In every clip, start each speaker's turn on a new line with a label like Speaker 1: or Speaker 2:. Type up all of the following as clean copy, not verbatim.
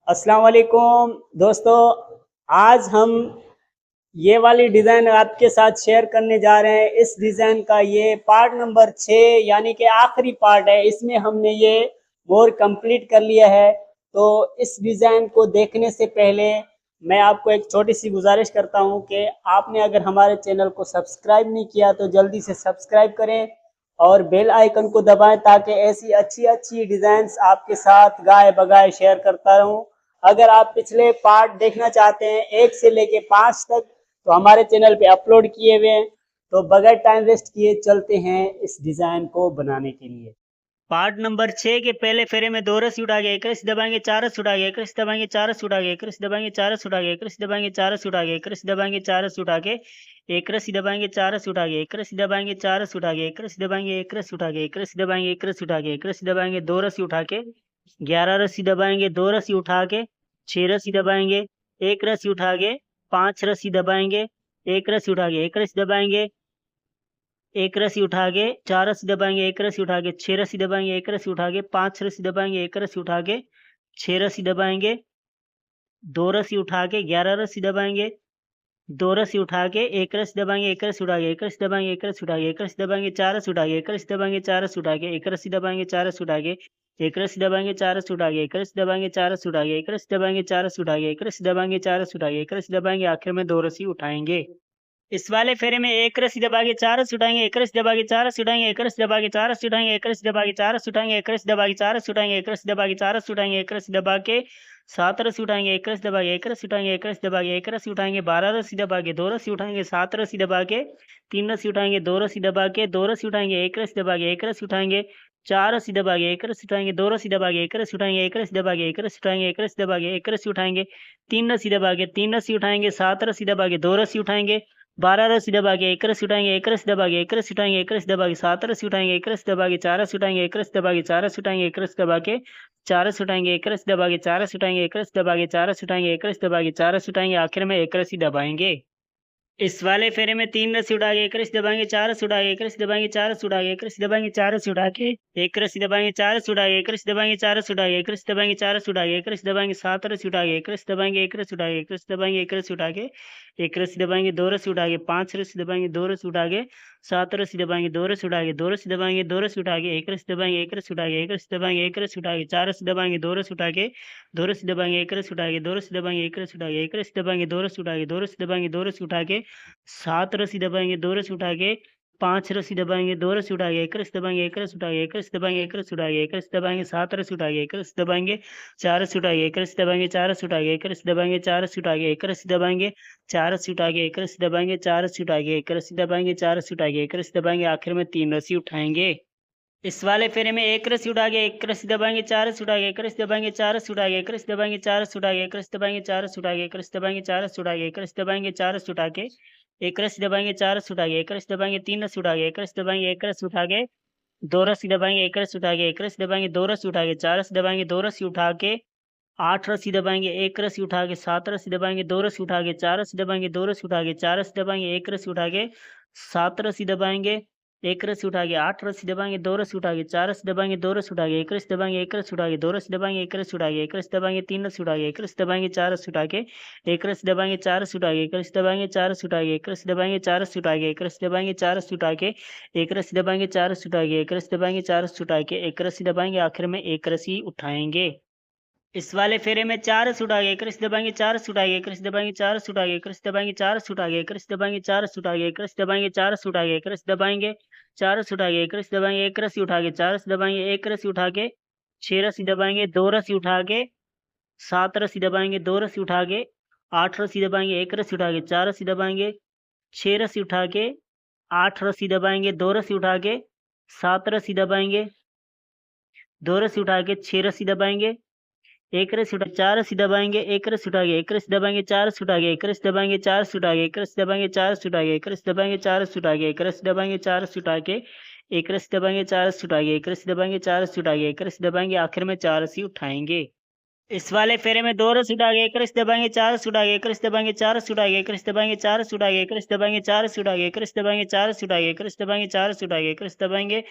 Speaker 1: अस्सलाम वालेकुम दोस्तों। आज हम ये वाली डिज़ाइन आपके साथ शेयर करने जा रहे हैं। इस डिज़ाइन का ये पार्ट नंबर 6 यानी कि आखिरी पार्ट है। इसमें हमने ये मोर कंप्लीट कर लिया है। तो इस डिज़ाइन को देखने से पहले मैं आपको एक छोटी सी गुजारिश करता हूँ कि आपने अगर हमारे चैनल को सब्सक्राइब नहीं किया तो जल्दी से सब्सक्राइब करें और बेल आइकन को दबाएं ताकि ऐसी अच्छी अच्छी डिज़ाइंस आपके साथ गाए बगाए शेयर करता रहूं। अगर आप पिछले पार्ट देखना चाहते हैं 1 से लेके 5 तक तो हमारे चैनल पे अपलोड किए हुए हैं। तो बगैर टाइम वेस्ट किए चलते हैं इस डिज़ाइन को बनाने के लिए। पार्ट नंबर 6 के पहले फेरे में 2 रस्सी उठा के 1 रस्सी दबाएंगे, 4 रस्सी उठा के 1 रस्सी दबाएंगे, 4 रस्सी उठा के 1 रस्सी दबाएंगे, 4 रस्सी उठा के 1 रस्सी दबाएंगे, 4 रस्सी उठा के 1 रस्सी दबाएंगे, 4 रस्सी उठा के 1 रस्सी दबाएंगे, 4 रस्सी उठा के 1 रस्सी दबाएंगे, 4 रस्सी उठा के 1 रस्सी दबाएंगे, 1 रस्सी उठा के 1 रस्सी दबाएंगे, 1 रस्सी उठा के 1 रस्सी दबाएंगे, 2 रस्सी उठा के 11 रस्सी दबाएंगे, 2 रस्सी उठा के 6 रस्सी दबाएंगे, 1 रस्सी उठा के 5 रस्सी दबाएंगे, 1 रस्सी उठा के 1 रस्सी दबाएंगे, 1 रस्सी उठा के 4 रस्सी दबाएंगे, 1 रस्सी उठा के 6 रस्सी दबाएंगे, 1 रस्सी उठा के 5 रस्सी दबाएंगे, 1 रस्सी उठा के 6 रस्सी दबाएंगे, 2 रस्सी उठा के 11 रस्सी दबाएंगे, 2 रस्सी उठा के 1 रस्सी दबाएंगे, 1 रस्सी उठा के 1 रस्सी दबाएंगे, 1 रस्सी उठा के 1 रस्सी दबाएंगे, 4 रस्सी उठा के 1 रस्सी दबाएंगे, 4 रस्सी उठा के 1 रस्सी दबाएंगे, 4 रस्सी उठा के 1 रस्सी दबाएंगे, 4 रस्सी उठा के 1 रस्सी दबाएंगे, 4 रस्सी उठा के 1 रस्सी दबाएंगे, 4 रस्सी उठा के 1 रस्सी दबाएंगे, 4 रस्सी उठा के 1 रस्सी दबाएंगे, आखिर में 2 रस्सी उठाएंगे। इस वाले फेरे में 1 रस्सी दबा के 4 रस्सी उठाएंगे, 1 रस्सी दबा के 4 रस्सी उठाएंगे, 1 रस्सी दबा के 4 रस्सी उठाएंगे, 1 रस्सी दबा के 4 रस्सी उठाएंगे, 1 रस्सी दबा के 4 रस्सी उठाएंगे, 1 रस्सी दबा के 4 रस्सी उठाएंगे, 1 रस्सी दबा के 7 रस्सी उठाएंगे, 1 रस्सी दबा के 1 रस्सी उठाएंगे, 1 रस्सी दबा के 1 रस्सी उठाएंगे, 12 रस्सी दबा के 2 रस्सी उठाएंगे, 7 रस्सी दबा के 3 रस्सी उठाएंगे, 2 रस्सी दबा के 2 रस्सी उठाएंगे, 1 रस्सी दबा के 1 रस्सी उठाएंगे, 4 रस्सी दबा के 1 रस्सी उठाएंगे, 2 रस्सी दबा के 1 रस्सी उठाएंगे, 1 रस्सी दबा के 1 रस्सी उठाएंगे, 1 रस्सी दबा के 1 रस्सी उठाएंगे, 3 रस्सी दबा के 3 रस्सी उठाएंगे, 7 रस्सी दबा के 2 रस्सी उठाएंगे, 12 रस्सी दबा के 1 रस्सी उठाएंगे, 1 रस्सी दबा के 1 रस्सी उठाएंगे, 1 रस्सी दबा के 7 रस्सी उठाएंगे, 1 रस्सी दबा के 4 रस्सी उठाएंगे, 1 रस्सी दबा के 4 रस्सी उठाएंगे, 1 रस्सी दबा के 4 रस्सी उठाएंगे, 1 रस्सी दबा के 4 रस्सी उठाएंगे, 1 रस्सी दबा के 4 रस्सी उठाएंगे, 1 रस्सी दबा के 4 रस्सी उठाएंगे, आखिर में 1 रस्सी दबाएंगे। इस वाले फेरे में 3 रस्सी उठा के 1 रस्सी दबाएंगे, 4 रस्सी उठा के 1 रस्सी दबाएंगे, 4 रस्सी उठा के 1 रस्सी दबाएंगे, 4 रस्सी उठा के 1 रस्सी दबाएंगे, 4 रस्सी उठा के 1 रस्सी दबाएंगे, 4 रस्सी उठा के 1 रस्सी दबाएंगे, 4 रस्सी उठा के 1 रस्सी दबाएंगे, 7 रस्सी उठा के 1 रस्सी दबाएंगे, 1 रस्सी उठा के 1 रस्सी दबाएंगे, 1 रस्सी उठा के 1 रस्सी दबाएंगे, 2 रस्सी उठा के 5 रस्सी दबाएंगे, 2 रस्सी उठा के 7 रस्सी दबाएंगे, 2 रस्सी उठा के 2 रस्सी दबाएंगे, 2 रस्सी उठा के 1 रस्सी दबाएंगे, 1 रस्सी उठा के 1 रस्सी दबाएंगे, 1 रस्सी उठा के 4 रस्सी दबाएंगे, 2 रस्सी उठा के 2 रस्सी दबाएंगे, 1 रस्सी उठा के 2 रस्सी दबाएंगे, 1 रस्सी उठा के 1 रस्सी दबाएंगे, 2 रस्सी उठा के 2 रस्सी दबाएंगे, 2 रस्सी उठा के 7 रस्सी दबाएंगे, 2 रस्सी उठा के 5 रस्सी दबाएंगे, 2 रस्सी उठा के 1 रस्सी दबाएंगे, 1 रस्सी उठा के 1 रस्सी दबाएंगे, 1 रस्सी उठा के 1 रस्सी दबाएंगे, 7 रस्सी उठा के 1 रस्सी दबाएंगे, 4 रस्सी उठा के 1 रस्सी दबाएंगे, 4 रस्सी उठा के 1 रस्सी दबाएंगे, 4 रस्सी उठा के 1 रस्सी दबाएंगे, 4 रस्सी उठा के 1 रस्सी दबाएंगे, 4 रस्सी उठा के 1 रस्सी दबाएंगे, 4 रस्सी उठा के 1 रस्सी दबाएंगे, आखिर में 3 रस्सी उठाएंगे। इस वाले फेरे में 1 रस्सी उठा के 1 रस्सी दबाएंगे, 4 रस्सी उठा के 1 रस्सी दबाएंगे, 4 रस्सी उठा के 1 रस्सी दबाएंगे, 4 रस्सी उठा के 1 रस्सी दबाएंगे, 4 रस्सी उठा के 1 रस्सी दबाएंगे, 4 रस्सी उठा के 1 रस्सी दबाएंगे, 4 रस्सी उठा के 1 रस्सी दबाएंगे, 4 रस्सी उठा के 1 रस्सी दबाएंगे, 3 रस्सी उठा के 1 रस्सी दबाएंगे, 1 रस्सी उठा के 2 रस्सी दबाएंगे, 1 रस्सी उठा के 1 रस्सी दबाएंगे, 2 रस्सी उठा के 4 रस्सी दबाएंगे, 2 रस्सी उठा के 8 रस्सी दबाएंगे, 1 रस्सी उठा के 7 रस्सी दबाएंगे, 2 रस्सी उठा के 4 रस्सी दबाएंगे, 2 रस्सी उठा के 4 रस्सी दबाएंगे, 1 रस्सी उठा के 7 रस्सी दबाएंगे, 1 रस्सी उठा के 8 रस्सी दबाएंगे, 2 रस्सी उठा के 4 रस्सी दबाएंगे, 2 रस्सी उठा के 1 रस्सी दबाएंगे, 1 रस्सी उठा के 2 रस्सी दबाएंगे, 1 रस्सी उठा के 1 रस्सी दबाएंगे, 3 रस्सी उठा के 1 रस्सी दबाएंगे, 4 रस्सी उठा के 1 रस्सी दबाएंगे, 4 रस्सी उठा के 1 रस्सी दबाएंगे, 4 रस्सी उठा के 1 रस्सी दबाएंगे, 4 रस्सी उठा के 1 रस्सी दबाएंगे, 4 रस्सी उठा के 1 रस्सी दबाएंगे, 4 रस्सी उठा के 1 रस्सी दबाएंगे, 4 रस्सी उठा के 1 रस्सी दबाएंगे, आखिर में 1 रस्सी उठाएंगे। इस वाले फेरे में 4 रस्सी उठा के 1 रस्सी दबाएंगे, 4 रस्सी उठा के 1 रस्सी दबाएंगे, 4 रस्सी उठा के 1 रस्सी दबाएंगे, 4 रस्सी उठा के 1 रस्सी दबाएंगे, 4 रस्सी उठा के 1 रस्सी दबाएंगे, 4 रस्सी उठा के 1 रस्सी दबाएंगे, 4 रस्सी उठा के 1 रस्सी दबाएंगे, 1 रस्सी उठा के 4 रस्सी दबाएंगे, 1 रस्सी उठा के 6 रस्सी दबाएंगे, 2 रस्सी उठा के 7 रस्सी दबाएंगे, 2 रस्सी उठा के 8 रस्सी दबाएंगे, 1 रस्सी उठा के 4 रस्सी दबाएंगे, 6 रस्सी उठा के 8 रस्सी दबाएंगे, 2 रस्सी उठा के 7 रस्सी दबाएंगे, 2 रस्सी उठा के 6 रस्सी दबाएंगे, 1 रस्सी उठा 4 रस्सी दबाएंगे, 1 रस्सी उठा के 1 रस्सी दबाएंगे, 4 रस्सी उठा के 1 रस्सी दबाएंगे, 4 रस्सी उठा के 1 रस्सी दबाएंगे, 4 रस्सी उठा के 1 रस्सी दबाएंगे, 4 रस्सी उठा के 1 रस्सी दबाएंगे, 4 रस्सी उठा के 1 रस्सी दबाएंगे, 4 रस्सी उठा के 1 रस्सी दबाएंगे, 4 रस्सी उठा के 1 रस्सी दबाएंगे, आखिर में 4 रस्सी उठाएंगे। इस वाले फेरे में 2 रस्सी उठा के 1 रस्सी दबाएंगे, 4 रस्सी उठा के 1 रस्सी दबाएंगे, 4 रस्सी उठा के 1 रस्सी दबाएंगे, 4 रस्सी उठा के 1 रस्सी दबाएंगे, 4 रस्सी उठा के 1 रस्सी दबाएंगे, 4 रस्सी उठा के 1 रस्सी दबाएंगे, 4 रस्सी उठा के 1 रस्सी दबाएंगे,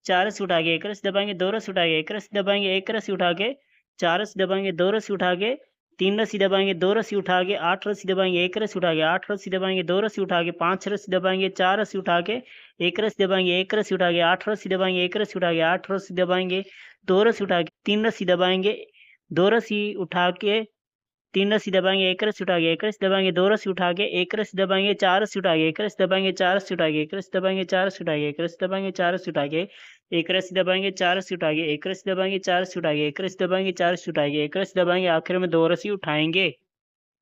Speaker 1: 4 रस्सी उठा के 1 रस्सी दबाएंगे, 2 रस्सी उठा के 1 रस्सी दबाएंगे, 1 रस्सी दबाएंगे, 1 रस्सी उठा के 4 रस्सी दबाएंगे, 2 रस्सी उठा के 3 रस्सी दबाएंगे, 2 रस्सी उठा के 8 रस्सी दबाएंगे, 1 रस्सी उठा के 8 रस्सी दबाएंगे, 2 रस्सी उठा के 5 रस्सी दबाएंगे, 4 रस्सी उठा के 1 रस्सी दबाएंगे, 1 रस्सी उठा के 8 रस्सी दबाएंगे, 1 रस्सी उठा के 8 रस्सी दबाएंगे, 2 रस्सी उठा के 3 रस्सी दबाएंगे, 2 रस्सी उठा के 3 रस्सी दबाएंगे, 1 रस्सी उठा के 1 रस्सी दबाएंगे, 2 रस्सी उठा के 1 रस्सी दबाएंगे, 4 रस्सी उठा के 1 रस्सी दबाएंगे, 4 रस्सी उठा के 1 रस्सी दबाएंगे, 4 रस्सी उठा के 1 रस्सी दबाएंगे, 4 रस्सी उठा के 1 रस्सी दबाएंगे, 4 रस्सी उठा के 1 रस्सी दबाएंगे, 4 रस्सी उठा के 1 रस्सी दबाएंगे, 4 रस्सी उठा के 1 रस्सी दबाएंगे, आखिर में 2 रस्सी उठाएंगे।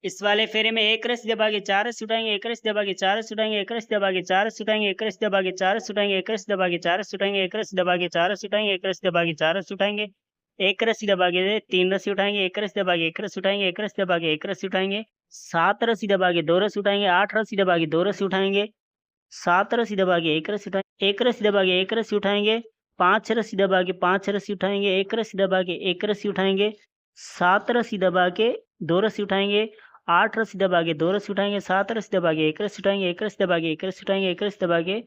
Speaker 1: इस वाले फेरे में 1 रस्सी दबा के 4 रस्सी उठाएंगे, 1 रस्सी दबा के 4 रस्सी उठाएंगे, 1 रस्सी दबा के 4 रस्सी उठाएंगे, 1 रस्सी दबा के 4 रस्सी उठाएंगे, 1 रस्सी दबा के 4 रस्सी उठाएंगे, 1 रस्सी दबा के 4 रस्सी उठाएंगे, 1 रस्सी दबा के 4 रस्सी उठाएंगे, 1 रस्सी दबा के 3 रस्सी उठाएंगे, 1 रस्सी दबा के 1 रस्सी उठाएंगे, 1 रस्सी दबा के 1 रस्सी उठाएंगे, 7 रस्सी दबा के 2 रस्सी उठाएंगे, 8 रस्सी दबा के 2 रस्सी उठाएंगे, 7 रस्सी दबा के 1 रस्सी उठाएंगे, 1 रस्सी दबा के 1 रस्सी उठाएंगे, 5 रस्सी दबा के 5 रस्सी उठाएंगे, 1 रस्सी दबा के 1 रस्सी उठाएंगे, 7 रस्सी दबा के 2 रस्सी उठाएंगे, 8 रस्सी दबा के 2 रस्सी उठाएंगे, 7 रस्सी दबा के 1 रस्सी उठाएंगे, 1 रस्सी दबा के 1 रस्सी उठाएंगे, 1 रस्सी दबा के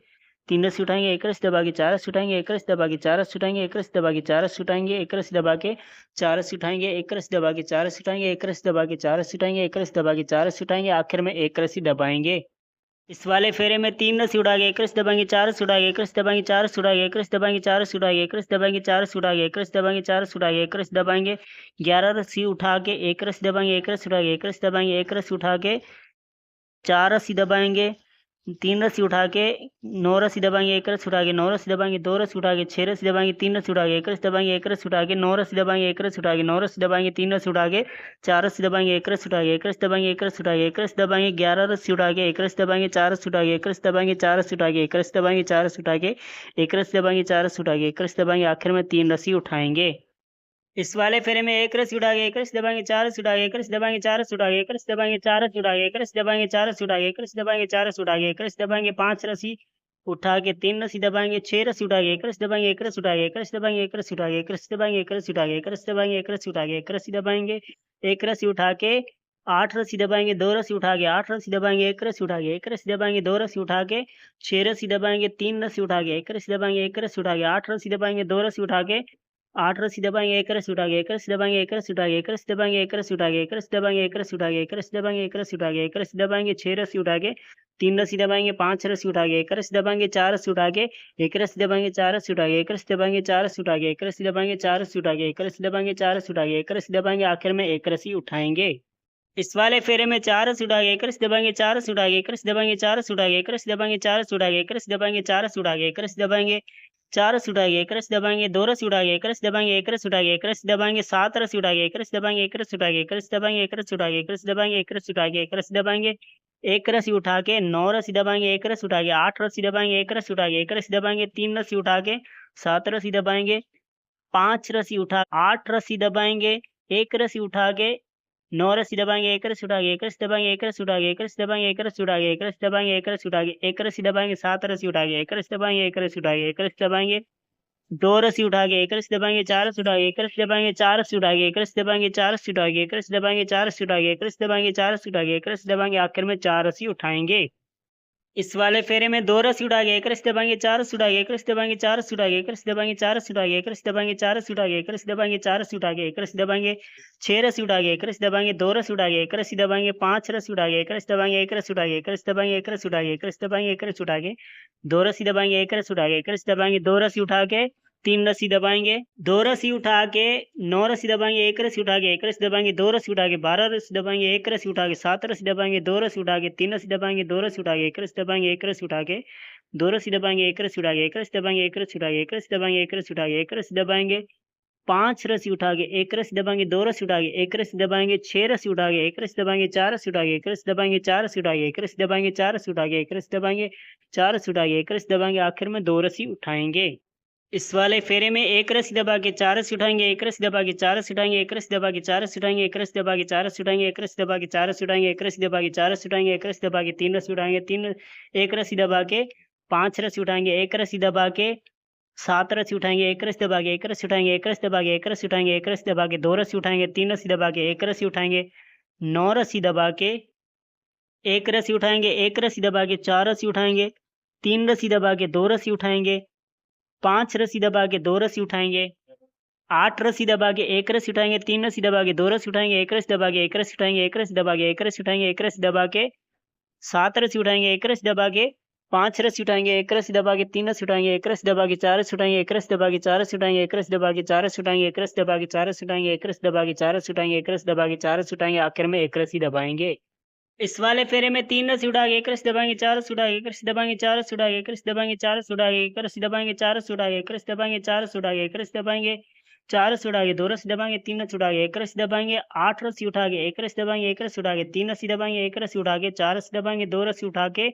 Speaker 1: 3 रस्सी उठाएंगे, 1 रस्सी दबा के 4 रस्सी उठाएंगे, 1 रस्सी दबा के 4 रस्सी उठाएंगे, 1 रस्सी दबा के 4 रस्सी उठाएंगे, 1 रस्सी दबा के 4 रस्सी उठाएंगे, 1 रस्सी दबा के 4 रस्सी उठाएंगे, 1 रस्सी दबा के 4 रस्सी उठाएंगे, 1 रस्सी दबा के 4 रस्सी उठाएंगे, आखिर में 1 रस्सी दबाएंगे। इस वाले फेरे में 3 रस्सी उठा के 1 रस्सी दबाएंगे, 4 रस्सी उठा के 1 रस्सी दबाएंगे, 4 रस्सी उठा के 1 रस्सी दबाएंगे, 4 रस्सी उठा के 1 रस्सी दबाएंगे, 4 रस्सी उठा के 1 रस्सी दबाएंगे, 4 रस्सी उठा के 1 रस्सी दबाएंगे, 11 रस्सी उठा के 1 रस्सी दबाएंगे, 1 रस्सी उठा के 1 रस्सी दबाएंगे, 1 रस्सी उठा के 4 रस्सी दबाएंगे, 3 रस्सी उठा के 9 रस्सी दबाएंगे, 1 रस्सी उठा के 9 रस्सी दबाएंगे, 2 रस्सी उठा के 6 रस्सी दबाएंगे, 3 रस्सी उठा के 1 रस्सी दबाएंगे, 1 रस्सी उठा के 9 रस्सी दबाएंगे, 1 रस्सी उठा के 9 रस्सी दबाएंगे, 3 रस्सी उठा के 4 रस्सी दबाएंगे, 1 रस्सी उठा के 1 रस्सी दबाएंगे, 1 रस्सी उठा के 1 रस्सी दबाएंगे, 11 रस्सी उठा के 1 रस्सी दबाएंगे, 4 रस्सी उठा के 1 रस्सी दबाएंगे, 4 रस्सी उठा के 1 रस्सी दबाएंगे, 4 रस्सी उठा के 1 रस्सी दबाएंगे, 4 रस्सी उठा के 1 रस्सी दबाएंगे, आखिर में 3 रस्सी उठाएंगे। इस वाले फेरे में 1 रस्सी उठा के 1 रस्सी दबाएंगे, 4 रस्सी उठा के 1 रस्सी दबाएंगे, 4 रस्सी उठा के 1 रस्सी दबाएंगे, 4 रस्सी उठा के 1 रस्सी दबाएंगे, 4 रस्सी उठा के 1 रस्सी दबाएंगे, 4 रस्सी उठा के 1 रस्सी दबाएंगे, 5 रस्सी उठा के 3 रस्सी दबाएंगे, 6 रस्सी उठा के 1 रस्सी दबाएंगे, 1 रस्सी उठा के 1 रस्सी दबाएंगे, 1 रस्सी उठा के 1 रस्सी दबाएंगे, 1 रस्सी उठा के 1 रस्सी दबाएंगे, 1 रस्सी उठा के 1 रस्सी दबाएंगे, 1 रस्सी उठा के 8 रस्सी दबाएंगे, 2 रस्सी उठा के 8 रस्सी दबाएंगे, 1 रस्सी उठा के 1 रस्सी दबाएंगे, 2 रस्सी उठा के 6 रस्सी दबाएंगे, 3 रस्सी उठा के 1 रस्सी दबाएंगे, 1 रस्सी उठा के 8 रस्सी दबाएंगे, 2 रस्सी उठा के 8 रस्सी दबाएंगे, 1 रस्सी उठा के 1 रस्सी दबाएंगे, 1 रस्सी उठा के 1 रस्सी दबाएंगे, 1 रस्सी उठा के 1 रस्सी दबाएंगे, 1 रस्सी उठा के 1 रस्सी दबाएंगे, 1 रस्सी उठा के 1 रस्सी दबाएंगे, 6 रस्सी उठा के 3 रस्सी दबाएंगे, 5 रस्सी उठा के 1 रस्सी दबाएंगे, 4 रस्सी उठा के 1 रस्सी दबाएंगे, 4 रस्सी उठा के 1 रस्सी दबाएंगे, 4 रस्सी उठा के 1 रस्सी दबाएंगे, 4 रस्सी उठा के 1 रस्सी दबाएंगे, 4 रस्सी उठा के 1 रस्सी दबाएंगे, आखिर में 1 रस्सी उठाएंगे। इस वाले फेरे में 4 रस्सी उठा के 1 रस्सी दबाएंगे, 4 रस्सी उठा के 1 रस्सी दबाएंगे, 4 रस्सी उठा के 1 रस्सी दबाएंगे, 4 रस्सी उठा के 1 रस्सी दबाएंगे, 4 रस्सी उठा के 1 रस्सी दबाएंगे, 4 रस्सी उठा के 1 रस्सी दबाएंगे, 2 रस्सी उठा के 1 रस्सी दबाएंगे, 1 रस्सी उठा के 1 रस्सी दबाएंगे, 7 रस्सी उठा के 1 रस्सी दबाएंगे, 1 रस्सी उठा के 1 रस्सी दबाएंगे, 1 रस्सी उठा के 1 रस्सी दबाएंगे, 1 रस्सी उठा के 1 रस्सी दबाएंगे, 1 रस्सी उठा के 9 रस्सी दबाएंगे, 1 रस्सी उठा के 8 रस्सी दबाएंगे, 1 रस्सी उठा के 1 रस्सी दबाएंगे, 3 रस्सी उठा के 7 रस्सी दबाएंगे, 5 रस्सी उठा 8 रस्सी दबाएंगे, 1 रस्सी उठा के 9 रस्सी दबाएंगे, 1 रस्सी उठा के 1 रस्सी दबाएंगे, 1 रस्सी उठा के 1 रस्सी दबाएंगे, 1 रस्सी उठा के 1 रस्सी दबाएंगे, 1 रस्सी उठा के 1 रस्सी दबाएंगे, 7 रस्सी उठा के 1 रस्सी दबाएंगे, 1 रस्सी उठा के 1 रस्सी दबाएंगे, 2 रस्सी उठा के 1 रस्सी दबाएंगे, 4 रस्सी उठा के 1 रस्सी दबाएंगे, 4 रस्सी उठा के 1 रस्सी दबाएंगे, 4 रस्सी उठा के 1 रस्सी दबाएंगे, 4 रस्सी उठा के 1 रस्सी दबाएंगे, 4 रस्सी उठा के 1 रस्सी दबाएंगे, आखिर में 4 रस्सी उठाएंगे। इस वाले फेरे में 2 रस्सी उठा के 1 रस्सी दबाएंगे, 4 रस्सी उठा के 1 रस्सी दबाएंगे, 4 रस्सी उठा के 1 रस्सी दबाएंगे, 4 रस्सी उठा के 1 रस्सी दबाएंगे, 4 रस्सी उठा के 1 रस्सी दबाएंगे, 4 रस्सी उठा के 1 रस्सी दबाएंगे, 6 रस्सी उठा के 1 रस्सी दबाएंगे, 2 रस्सी उठा के 1 रस्सी दबाएंगे, 5 रस्सी उठा के 1 रस्सी दबाएंगे, 1 रस्सी उठा के 1 रस्सी दबाएंगे, 1 रस्सी उठा के 1 रस्सी दबाएंगे, 1 रस्सी उठा के 2 रस्सी दबाएंगे, 1 रस्सी उठा के 1 रस्सी दबाएंगे, 2 रस्सी उठा के 3 रस्सी दबाएंगे, 2 रस्सी उठा के 9 रस्सी दबाएंगे, 1 रस्सी उठा के 1 रस्सी दबाएंगे, 2 रस्सी उठा के 12 रस्सी दबाएंगे, 1 रस्सी उठा के 7 रस्सी दबाएंगे, 2 रस्सी उठा के 3 रस्सी दबाएंगे, 2 रस्सी उठा के 1 रस्सी दबाएंगे, 1 रस्सी उठा के 2 रस्सी दबाएंगे, 1 रस्सी उठा के 1 रस्सी दबाएंगे, 1 रस्सी उठा के 1 रस्सी दबाएंगे, 1 रस्सी उठा के 1 रस्सी दबाएंगे, 5 रस्सी उठा के 1 रस्सी दबाएंगे, 2 रस्सी उठा के 1 रस्सी दबाएंगे, 6 रस्सी उठा के 1 रस्सी दबाएंगे, 4 रस्सी उठा के 1 रस्सी दबाएंगे, 4 रस्सी उठा के 1 रस्सी दबाएंगे, 4 रस्सी उठा के 1 रस्सी दबाएंगे, 4 रस्सी उठा के 1 रस्सी दबाएंगे, आखिर में 2 रस्सी उठाएंगे। इस वाले फेरे में 1 रस्सी दबा के 4 रस्सी उठाएंगे, 1 रस्सी दबा के 4 रस्सी उठाएंगे, 1 रस्सी दबा के 4 रस्सी उठाएंगे, 1 रस्सी दबा के 4 रस्सी उठाएंगे, 1 रस्सी दबा के 4 रस्सी उठाएंगे, 1 रस्सी दबा के 4 रस्सी उठाएंगे, 1 रस्सी दबा के 3 रस्सी उठाएंगे, 1 रस्सी दबा के 5 रस्सी उठाएंगे, 1 रस्सी दबा के 7 रस्सी उठाएंगे, 1 रस्सी दबा के 1 रस्सी उठाएंगे, 1 रस्सी दबा के 1 रस्सी उठाएंगे, 1 रस्सी दबा के 2 रस्सी उठाएंगे, 3 रस्सी दबा के 1 रस्सी उठाएंगे, 9 रस्सी दबा के 1 रस्सी उठाएंगे, 1 रस्सी दबा के 4 रस्सी उठाएंगे, 3 रस्सी दबा के 2 रस्सी उठाएंगे, 5 रस्सी दबा के 2 रस्सी उठाएंगे, 8 रस्सी दबा के एक रस्सी उठाएंगे, 3 रस्सी दबा के 2 रस्सी उठाएंगे, एक रस्सी दबा के एक रस्सी उठाएंगे, एक रस्सी दबा के एक रस्सी उठाएंगे, एक रस्सी दबा के 7 रस्सी उठाएंगे, एक रस्सी दबा के 5 रस्सी उठाएंगे, एक रस्सी दबा के 3 रस्सी उठाएंगे, एक रस्सी दबा के 4 रस्सी उठाएंगे, एक रस्सी दबा के 4 रस्सी उठाएंगे, एक रस्सी दबा के 4 रस्सी उठाएंगे, एक रस्सी दबा के 4 रस्सी उठाएंगे, एक रस्सी दबा के 4 रस्सी उठाएंगे, एक रस्सी दबा के 4 रस्सी उठाएंगे, आखिर में एक रस्सी दबाएंगे। इस वाले फेरे में 3 रस्सी उठा के एक रस्सी दबाएंगे, 4 रस्सी उठा के एक रस्सी दबाएंगे, 4 रस्सी उठा के एक रस्सी दबाएंगे, 4 रस्सी उठा के एक रस्सी दबाएंगे, 4 रस्सी उठा के एक रस्सी दबाएंगे, 4 रस्सी उठा के एक रस्सी दबाएंगे, 4 रस्सी उठा के 2 रस्सी दबाएंगे, 3 रस्सी उठा के एक रस्सी दबाएंगे, 8 रस्सी उठा के एक रस्सी दबाएंगे, एक रस्सी उठा के 3 रस्सी दबाएंगे, एक रस्सी उठा के 4 रस्सी दबाएंगे, 2 रस्सी उठा के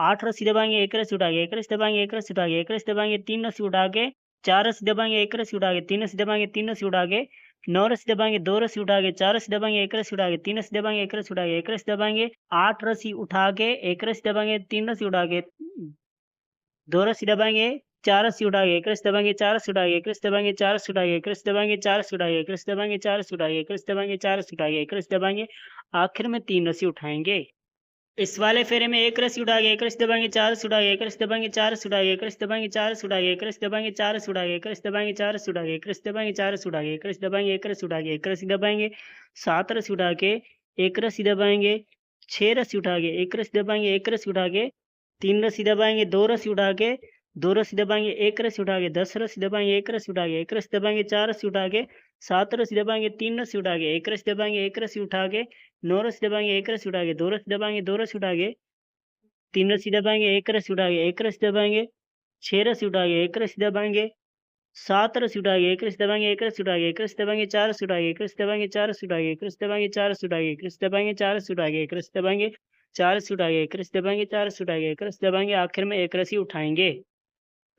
Speaker 1: 8 रस्सी दबाएंगे, एक रस्सी उठा के एक रस्सी दबाएंगे, एक रस्सी उठा के एक रस्सी दबाएंगे, 3 रस्सी उठा के 4 रस्सी दबाएंगे, एक रस्सी उठा के 3 रस्सी दबाएंगे, 3 रस्सी उठा के 9 रस्सी दबाएंगे, 2 रस्सी उठा के 4 रस्सी दबाएंगे, एक रस्सी उठा के 3 रस्सी दबाएंगे, एक रस्सी उठा के एक रस्सी दबाएंगे, 8 रस्सी उठा के एक रस्सी दबाएंगे, 3 रस्सी उठा के 2 रस्सी दबाएंगे, 4 रस्सी उठा के एक रस्सी दबाएंगे, 4 रस्सी उठा के एक रस्सी दबाएंगे, 4 रस्सी उठा के एक रस्सी दबाएंगे, 4 रस्सी उठा के एक रस्सी दबाएंगे, 4 रस्सी उठा के एक रस्सी दबाएंगे, 4 रस्सी उठा के एक रस्सी दबाएंगे, आखिर में 3 रस्सी उठाएंगे। इस वाले फेरे में एक रस्सी उठा के एक रस्सी दबाएंगे, 4 रस्सी उठा के एक रस्सी दबाएंगे, 4 रस्सी उठा के एक रस्सी दबाएंगे, 4 रस्सी उठा के एक रस्सी दबाएंगे, 4 रस्सी उठा के एक रस्सी दबाएंगे, 4 रस्सी उठा के एक रस्सी दबाएंगे, 4 रस्सी उठा के एक रस्सी दबाएंगे, एक रस्सी उठा के एक रस्सी दबाएंगे, 7 रस्सी उठा के एक रस्सी दबाएंगे, 6 रस्सी उठा के एक रस्सी दबाएंगे, एक रस्सी उठा के 3 रस्सी दबाएंगे, 2 रस्सी उठा के 2 रस्सी दबाएंगे, एक रस्सी उठा के 10 रस्सी दबाएंगे, एक रस्सी उठा के एक रस्सी दबाएंगे, 4 रस्सी उठा के 7 रस्सी दबाएंगे, 3 रस्सी उठा के एक रस्सी दबाएंगे, एक रस्सी उठा के 9 रस्सी दबाएंगे, एक रस्सी उठा के 2 रस्सी दबाएंगे, 2 रस्सी उठा के 3 रस्सी दबाएंगे, एक रस्सी उठा के एक रस्सी दबाएंगे, 6 रस्सी उठा के एक रस्सी दबाएंगे, 7 रस्सी उठा के एक रस्सी दबाएंगे, एक रस्सी उठा के एक रस्सी दबाएंगे, 4 रस्सी उठा के एक रस्सी दबाएंगे, 4 रस्सी उठा के एक रस्सी दबाएंगे, 4 रस्सी उठा के एक रस्सी दबाएंगे, 4 रस्सी उठा के एक रस्सी दबाएंगे, 4 रस्सी उठा के एक रस्सी दबाएंगे, 4 रस्सी उठा के एक रस्सी दबाएंगे, आखिर में एक रस्सी उठाएंगे।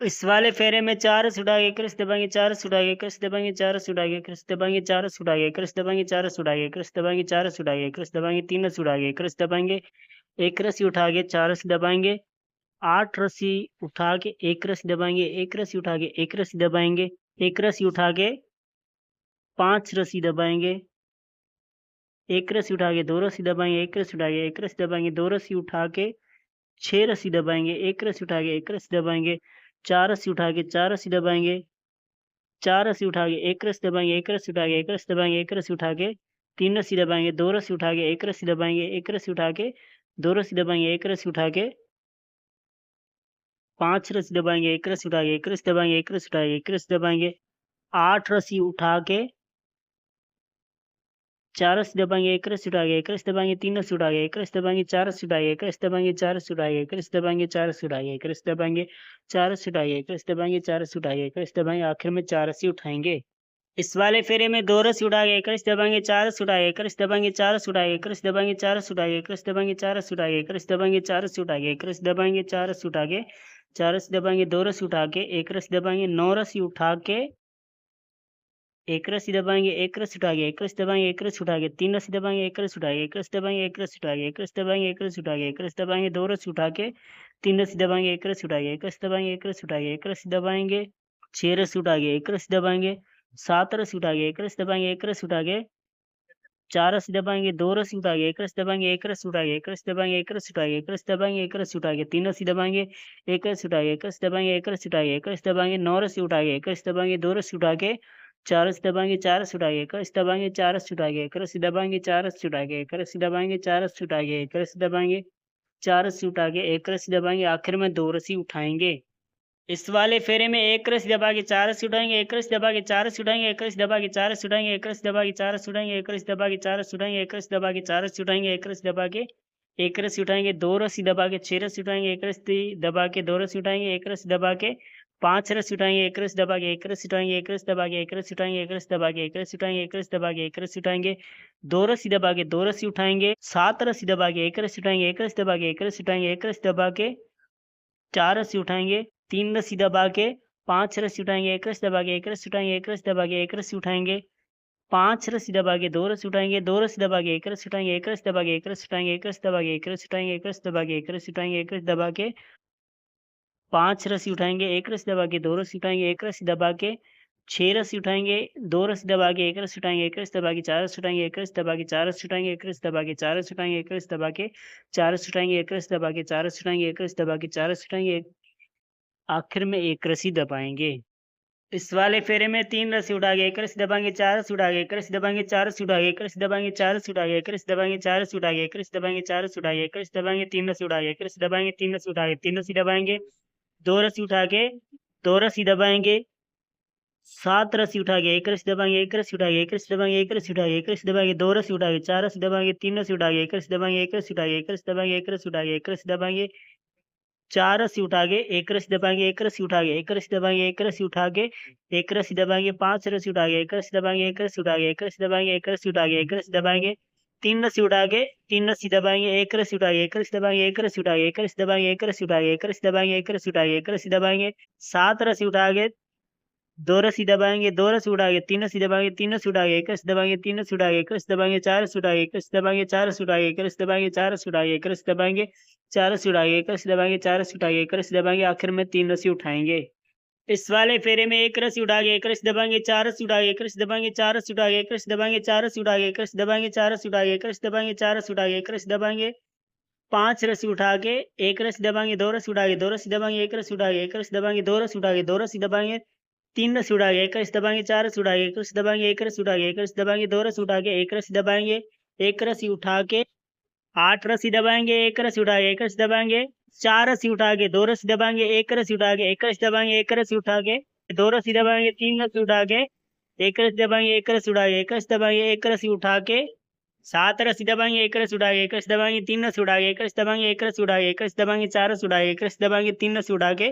Speaker 1: इस वाले फेरे में 4 रस्सी उठा के एक रस्सी दबाएंगे, 4 रस्सी उठा के एक रस्सी दबाएंगे, 4 रस्सी उठा के एक रस्सी दबाएंगे, 4 रस्सी उठा के एक रस्सी दबाएंगे, 4 रस्सी उठा के एक रस्सी दबाएंगे, 4 रस्सी उठा के एक रस्सी दबाएंगे, 3 रस्सी उठा के एक रस्सी दबाएंगे, एक रस्सी उठा के 4 रस्सी दबाएंगे, 8 रस्सी उठा के एक रस्सी दबाएंगे, एक रस्सी उठा के एक रस्सी दबाएंगे, एक रस्सी उठा के 5 रस्सी दबाएंगे, एक रस्सी उठा के 2 रस्सी दबाएंगे, एक रस्सी उठा के एक रस्सी दबाएंगे, 2 रस्सी उठा के 6 रस्सी दबाएंगे, एक रस्सी उठा के एक रस्सी दबाएंगे, 4 रस्सी उठा के 4 रस्सी दबाएंगे, 4 रस्सी उठा के एक रस्सी दबाएंगे, एक रस्सी उठा के एक रस्सी दबाएंगे, एक रस्सी उठा के 3 रस्सी दबाएंगे, 2 रस्सी उठा के एक रस्सी दबाएंगे, एक रस्सी उठा के 2 रस्सी दबाएंगे, एक रस्सी उठा के 5 रस्सी दबाएंगे, एक रस्सी उठा के एक रस्सी दबाएंगे, एक रस्सी उठा के एक रस्सी दबाएंगे, 8 रस्सी उठा के 4 रस्सी दबाएंगे, एक रस्सी उठा के एक रस्सी दबाएंगे, 3 रस्सी उठा के एक रस्सी दबाएंगे, 4 रस्सी उठा के एक रस्सी दबाएंगे, 4 रस्सी उठा के एक रस्सी दबाएंगे, 4 रस्सी उठा के एक रस्सी दबाएंगे, 4 रस्सी उठा के एक रस्सी दबाएंगे, 4 रस्सी उठा के एक रस्सी दबाएंगे, आखिर में 4 रस्सी उठाएंगे। इस वाले फेरे में 2 रस्सी उठा के एक रस्सी दबाएंगे, 4 रस्सी उठा के एक रस्सी दबाएंगे, 4 रस्सी उठा के एक रस्सी दबाएंगे, 4 रस्सी उठा के एक रस्सी दबाएंगे, 4 रस्सी उठा के एक रस्सी दबाएंगे, 4 रस्सी उठा के एक रस्सी दबाएंगे, 4 रस्सी उठा के 4 रस्सी दबाएंगे, 2 रस्सी उठा के एक रस्सी दबाएंगे, 9 रस्सी उठा के एक रस्सी दबाएंगे, एक रस्सी उठा के एक रस्सी दबाएंगे, एक रस्सी उठा के 3 रस्सी दबाएंगे, एक रस्सी उठा के एक रस्सी दबाएंगे, एक रस्सी उठा के एक रस्सी दबाएंगे, एक रस्सी उठा के एक रस्सी दबाएंगे, 2 रस्सी उठा के 3 रस्सी दबाएंगे, एक रस्सी उठा के एक रस्सी दबाएंगे, एक रस्सी उठा के एक रस्सी दबाएंगे, 6 रस्सी उठा के एक रस्सी दबाएंगे, 7 रस्सी उठा के एक रस्सी दबाएंगे, एक रस्सी उठा के 4 रस्सी दबाएंगे, 2 रस्सी उठा के एक रस्सी दबाएंगे, एक रस्सी उठा के एक रस्सी दबाएंगे, एक रस्सी उठा के एक रस्सी दबाएंगे, एक रस्सी उठा के 3 रस्सी दबाएंगे, एक रस्सी उठा के एक रस्सी दबाएंगे, एक रस्सी उठा के एक रस्सी दबाएंगे, 9 रस्सी उठा के एक रस्सी दबाएंगे, 2 रस्सी उठा के 4 रस्सी दबाएंगे, 4 रस्सी उठा के एक रस्सी दबाएंगे, 4 रस्सी उठा के एक रस्सी दबाएंगे, 4 रस्सी उठा के एक रस्सी दबाएंगे, 4 रस्सी उठा के एक रस्सी दबाएंगे, 4 रस्सी उठा के एक रस्सी दबाएंगे, आखिर में 2 रस्सी उठाएंगे। इस वाले फेरे में एक रस्सी दबा के 4 रस्सी उठाएंगे, एक रस्सी दबा के 4 रस्सी उठाएंगे, एक रस्सी दबा के 4 रस्सी उठाएंगे, एक रस्सी दबा के 4 रस्सी उठाएंगे, एक रस्सी दबा के 4 रस्सी उठाएंगे, एक रस्सी दबा के 4 रस्सी उठाएंगे, एक रस्सी दबा के एक रस्सी उठाएंगे, 2 रस्सी दबा के 6 रस्सी उठाएंगे, एक रस्सी दबा के 2 रस्सी उठाएंगे, एक रस्सी दबा के 5 रस्सी उठाएंगे, एक रस्सी दबा के एक रस्सी उठाएंगे, एक रस्सी दबा के एक रस्सी उठाएंगे, एक रस्सी दबा के एक रस्सी उठाएंगे, एक रस्सी दबा के एक रस्सी उठाएंगे, 2 रस्सी दबा के 2 रस्सी उठाएंगे, 7 रस्सी दबा के एक रस्सी उठाएंगे, एक रस्सी दबा के एक रस्सी उठाएंगे, एक रस्सी दबा के 4 रस्सी उठाएंगे, 3 रस्सी दबा के 5 रस्सी उठाएंगे, एक रस्सी दबा के एक रस्सी उठाएंगे, एक रस्सी दबा के एक रस्सी उठाएंगे, 5 रस्सी दबा के 2 रस्सी उठाएंगे, 2 रस्सी दबा के एक रस्सी उठाएंगे, एक रस्सी दबा के एक रस्सी उठाएंगे, एक रस्सी दबा के एक रस्सी उठाएंगे, एक रस्सी दबा के एक रस्सी उठाएंगे, एक रस्सी दबा के 5 रस्सी उठाएंगे, एक रस्सी दबा के 2 रस्सी उठाएंगे, एक रस्सी दबा के 6 रस्सी उठाएंगे, 2 रस्सी दबा के एक रस्सी उठाएंगे, एक रस्सी दबा के 4 रस्सी उठाएंगे, एक रस्सी दबा के 4 रस्सी उठाएंगे, एक रस्सी दबा के 4 रस्सी उठाएंगे, एक रस्सी दबा के 4 रस्सी उठाएंगे, एक रस्सी दबा के 4 रस्सी उठाएंगे, एक रस्सी दबा के 4 रस्सी उठाएंगे, आखिर में एक रस्सी दबाएंगे। इस वाले फेरे में 3 रस्सी उठा के एक रस्सी दबाएंगे, 4 रस्सी उठा के एक रस्सी दबाएंगे, 4 रस्सी उठा के एक रस्सी दबाएंगे, 4 रस्सी उठा के एक रस्सी दबाएंगे, 4 रस्सी उठा के एक रस्सी दबाएंगे, 4 रस्सी उठा के एक रस्सी दबाएंगे, 3 रस्सी उठा के एक रस्सी दबाएंगे, 3 रस्सी उठा के 3 रस्सी दबाएंगे, 2 रस्सी उठा के 2 रस्सी दबाएंगे, 7 रस्सी उठा के एक रस्सी दबाएंगे, एक रस्सी उठा के एक रस्सी दबाएंगे, एक रस्सी उठा के एक रस्सी दबाएंगे, 2 रस्सी उठा के 4 रस्सी दबाएंगे, 3 रस्सी उठा के एक रस्सी दबाएंगे, एक रस्सी उठा के एक रस्सी दबाएंगे, एक रस्सी उठा के एक रस्सी दबाएंगे, 4 रस्सी उठा के एक रस्सी दबाएंगे, एक रस्सी उठा के एक रस्सी दबाएंगे, एक रस्सी उठा के एक रस्सी दबाएंगे, 5 रस्सी उठा के एक रस्सी दबाएंगे, एक रस्सी उठा के एक रस्सी दबाएंगे, एक रस्सी उठा के एक रस्सी दबाएंगे, 3 रस्सी उठा के 3 रस्सी दबाएंगे, एक रस्सी उठा के एक रस्सी दबाएंगे, एक रस्सी उठा के एक रस्सी दबाएंगे, एक रस्सी उठा के एक रस्सी दबाएंगे, एक रस्सी उठा के एक रस्सी दबाएंगे, 7 रस्सी उठा के 2 रस्सी दबाएंगे, 2 रस्सी उठा के 3 रस्सी दबाएंगे, 3 रस्सी उठा के एक रस्सी दबाएंगे, 3 रस्सी उठा के एक रस्सी दबाएंगे, 4 रस्सी उठा के एक रस्सी दबाएंगे, 4 रस्सी उठा के एक रस्सी दबाएंगे, 4 रस्सी उठा के एक रस्सी दबाएंगे, 4 रस्सी उठा के एक रस्सी दबाएंगे, 4 रस्सी उठा के एक रस्सी दबाएंगे, आखिर में 3 रस्सी उठाएंगे। इस वाले फेरे में एक रस्सी उठा के एक रस्सी दबाएंगे, 4 रस्सी उठा के एक रस्सी दबाएंगे, 4 रस्सी उठा के एक रस्सी दबाएंगे, 4 रस्सी उठा के एक रस्सी दबाएंगे, 4 रस्सी उठा के एक रस्सी दबाएंगे, 4 रस्सी उठा के एक रस्सी दबाएंगे, 5 रस्सी उठा के एक रस्सी दबाएंगे, 2 रस्सी उठा के 2 रस्सी दबाएंगे, एक रस्सी उठा के एक रस्सी दबाएंगे, 2 रस्सी उठा के 2 रस्सी दबाएंगे, 3 रस्सी उठा के एक रस्सी दबाएंगे, 4 रस्सी उठा के एक रस्सी दबाएंगे, एक रस्सी उठा के एक रस्सी दबाएंगे, 2 रस्सी उठा के एक रस्सी दबाएंगे, एक रस्सी उठा के 8 रस्सी दबाएंगे, एक रस्सी उठा के एक रस्सी दबाएंगे, 4 रस्सी उठा के 2 रस्सी दबाएंगे, एक रस्सी उठा के एक रस्सी दबाएंगे, एक रस्सी उठा के 2 रस्सी दबाएंगे, 3 रस्सी उठा के एक रस्सी दबाएंगे, एक रस्सी उठा के एक रस्सी दबाएंगे, एक रस्सी उठा के 7 रस्सी दबाएंगे, एक रस्सी उठा के एक रस्सी दबाएंगे, 3 रस्सी उठा के एक रस्सी दबाएंगे, एक रस्सी उठा के एक रस्सी दबाएंगे, 4 रस्सी उठा के एक रस्सी दबाएंगे, 3 रस्सी उठा के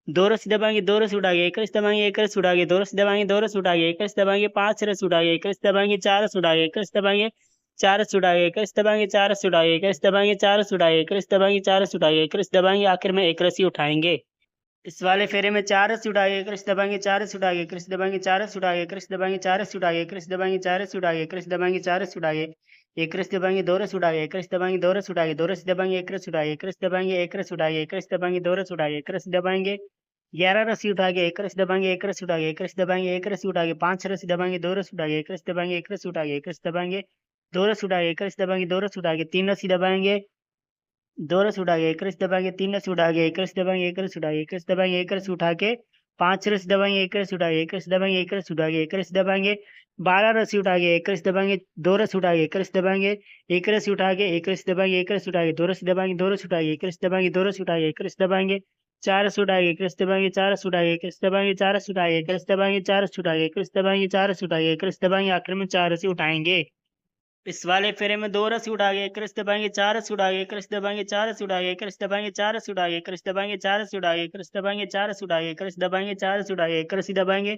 Speaker 1: 2 रस्सी दबाएंगे, 2 रस्सी उठा के एक रस्सी दबाएंगे, एक रस्सी उठा के 2 रस्सी दबाएंगे, 2 रस्सी उठा के एक रस्सी दबाएंगे, 5 रस्सी उठा के एक रस्सी दबाएंगे, 4 रस्सी उठा के एक रस्सी दबाएंगे, 4 रस्सी उठा के एक रस्सी दबाएंगे, 4 रस्सी उठा के एक रस्सी दबाएंगे, 4 रस्सी उठा के एक रस्सी दबाएंगे, 4 रस्सी उठा के एक रस्सी दबाएंगे, आखिर में एक रस्सी उठाएंगे। इस वाले फेरे में 4 रस्सी उठा के एक रस्सी दबाएंगे, 4 रस्सी उठा के एक रस्सी दबाएंगे, 4 रस्सी उठा के एक रस्सी दबाएंगे, 4 रस्सी उठा के एक रस्सी दबाएंगे, 4 रस्सी उठा के एक रस्सी दबाएंगे, 4 रस्सी उठा के एक रस्सी दबाएंगे, 2 रस्सी उठा के एक रस्सी दबाएंगे, 2 रस्सी उठा के 2 रस्सी दबाएंगे, एक रस्सी उठा के एक रस्सी दबाएंगे, एक रस्सी उठा के एक रस्सी दबाएंगे, 2 रस्सी उठा के एक रस्सी दबाएंगे, 11 रस्सी उठा के एक रस्सी दबाएंगे, एक रस्सी उठा के एक रस्सी दबाएंगे, एक रस्सी उठा के 5 रस्सी दबाएंगे, 2 रस्सी उठा के एक रस्सी दबाएंगे, एक रस्सी उठा के एक रस्सी दबाएंगे, 2 रस्सी उठा के एक रस्सी दबाएंगे, 2 रस्सी उठा के 3 रस्सी दबाएंगे, 2 रस्सी उठा के एक रस्सी दबाएंगे, 3 रस्सी उठा के एक रस्सी दबाएंगे, एक रस्सी उठा के एक रस्सी दबाएंगे, एक रस्सी उठा के 5 रस्सी दबाएंगे, एक रस्सी उठा के एक रस्सी दबाएंगे, एक रस्सी उठा के एक रस्सी दबाएंगे, 12 रस्सी उठा के एक रस्सी दबाएंगे, 2 रस्सी उठा के एक रस्सी दबाएंगे, एक रस्सी उठा के एक रस्सी दबाएंगे, एक रस्सी उठा के 2 रस्सी दबाएंगे, 2 रस्सी उठा के एक रस्सी दबाएंगे, 2 रस्सी उठा के एक रस्सी दबाएंगे, 4 रस्सी उठा के एक रस्सी दबाएंगे, 4 रस्सी उठा के एक रस्सी दबाएंगे, 4 रस्सी उठा के एक रस्सी दबाएंगे, 4 रस्सी उठा के एक रस्सी दबाएंगे, 4 रस्सी उठा के एक रस्सी दबाएंगे, आखिर में 4 रस्सी उठाएंगे। इस वाले फेरे में 2 रस्सी उठा के एक रस्सी दबाएंगे, 4 रस्सी उठा के एक रस्सी दबाएंगे, 4 रस्सी उठा के एक रस्सी दबाएंगे, 4 रस्सी उठा के एक रस्सी दबाएंगे, 4 रस्सी उठा के एक रस्सी दबाएंगे, 4 रस्सी उठा के एक रस्सी दबाएंगे, 4 रस्सी उठा के एक रस्सी दबाएंगे,